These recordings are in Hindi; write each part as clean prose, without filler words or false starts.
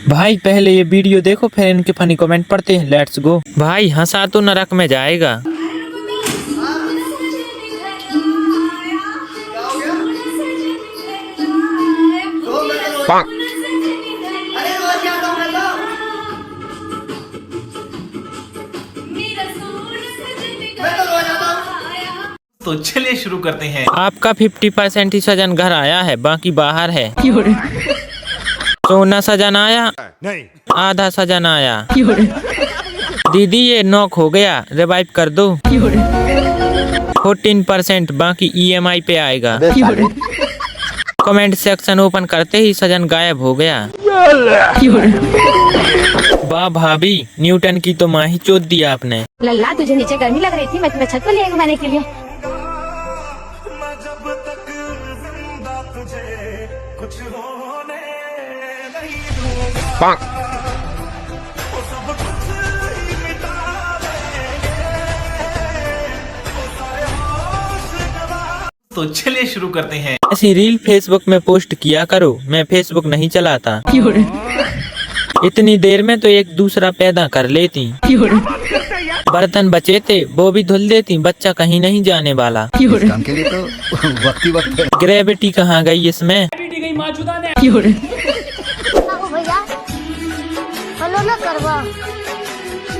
भाई पहले ये वीडियो देखो फिर इनके फनी कमेंट पढ़ते हैं। Let's go. भाई हंसा तो नरक में जाएगा। तो चलिए शुरू करते हैं। आपका 50% ही सजन घर आया है, बाकी बाहर है। सोना सजन आया नहीं, आधा सजन आया। दीदी ये नॉक हो गया, रिवाइव कर दो। 14%, बाकी EMI पे आएगा। कमेंट सेक्शन ओपन करते ही सजन गायब हो गया। वाह भाभी, न्यूटन की तो माँ ही चोद दिया आपने। लल्ला तुझे नीचे गर्मी लग रही थी, मैं तुम्हें छत पर ले घुमाने के लिए। तो चलिए शुरू करते हैं। ऐसी रील फेसबुक में पोस्ट किया करो, मैं फेसबुक नहीं चलाता। इतनी देर में तो एक दूसरा पैदा कर लेती। बर्तन बचे थे वो भी धुल देती, बच्चा कहीं नहीं जाने वाला। काम के लिए तो वक्त ही वक्त है। ग्रेविटी कहाँ गई इसमें? भैया हेलो ना करवा,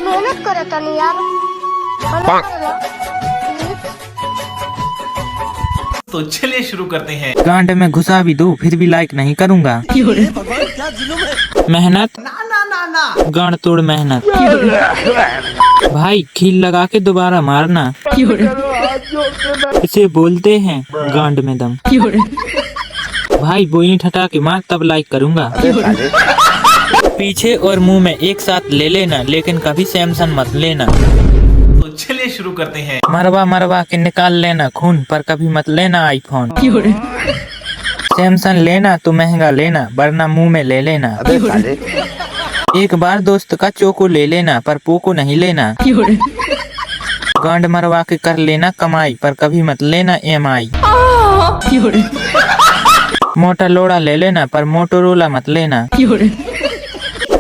मेहनत करे तनी यार। तो चलिए शुरू करते हैं। गांड में घुसा भी दो फिर भी लाइक नहीं करूँगा। मेहनत गांड तोड़ मेहनत। भाई खील लगा के दोबारा मारना, इसे बोलते हैं गांड में दम। भाई बोई ठटा के मार तब लाइक करूँगा। पीछे और मुंह में एक साथ ले लेना, लेकिन कभी सैमसंग मत लेना। तो चलिए शुरू करते हैं। मरवा मरवा के निकाल लेना खून, पर कभी मत लेना आईफोन। सैमसंग लेना तो महंगा लेना, वरना मुंह में ले लेना। एक बार दोस्त का चोको ले लेना, पर पोको नहीं लेना। गांड मरवा के कर लेना कमाई, पर कभी मत लेना EMI। मोटा लोड़ा ले लेना, पर मोटोरोला मत लेना।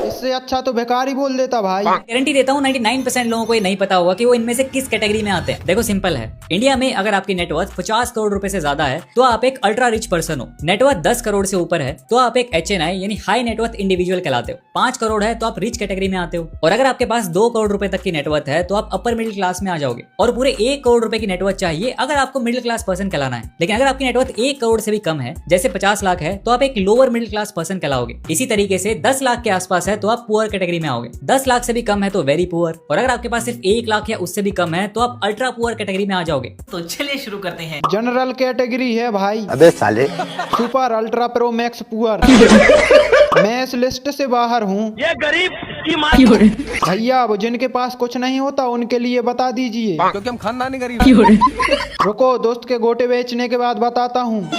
इससे अच्छा तो बेकार ही बोल देता भाई। गारंटी देता हूँ 99% लोगों को ये नहीं पता होगा कि वो इनमें से किस कैटेगरी में आते हैं। देखो सिंपल है, इंडिया में अगर आपकी नेटवर्थ 50 करोड़ रुपए से ज्यादा है तो आप एक अल्ट्रा रिच पर्सन हो। नेटवर्थ 10 करोड़ से ऊपर है तो आप एक HNI यानी हाई नेटवर्थ इंडिविजुअल कहलाते हो। 5 करोड़ है तो आप रिच कैटेगरी में आते हो। और अगर आपके पास 2 करोड़ रुपए तक की नेटवर्थ है तो आप अपर मिडिल क्लास में आ जाओगे। और पूरे 1 करोड़ रुपए की नेटवर्थ चाहिए अगर आपको मिडिल क्लास पर्सन कहलाना है। लेकिन अगर आपकी नेटवर्थ 1 करोड़ से भी कम है, जैसे 50 लाख है, तो आप एक लोअर मिडिल क्लास पर्सन कहलाओगे। इसी तरीके से 10 लाख के आसपास है तो आप पुअर कैटेगरी में आओगे। 10 लाख से भी कम है तो वेरी पुअर, और अगर आपके पास सिर्फ 1 लाख या उससे भी कम है तो आप अल्ट्रा पुअर कैटेगरी में आ जाओगे। तो चलिए शुरू करते हैं। जनरल कैटेगरी है भाई। अबे साले। Super ultra pro max poor. मैं इस लिस्ट से बाहर हूँ। ये गरीब की माँ। भैया वो जिनके पास कुछ नहीं होता उनके लिए बता दीजिए, क्योंकि हम खानदानी गरीब। रुको दोस्त के गोटे बेचने के बाद बताता हूँ।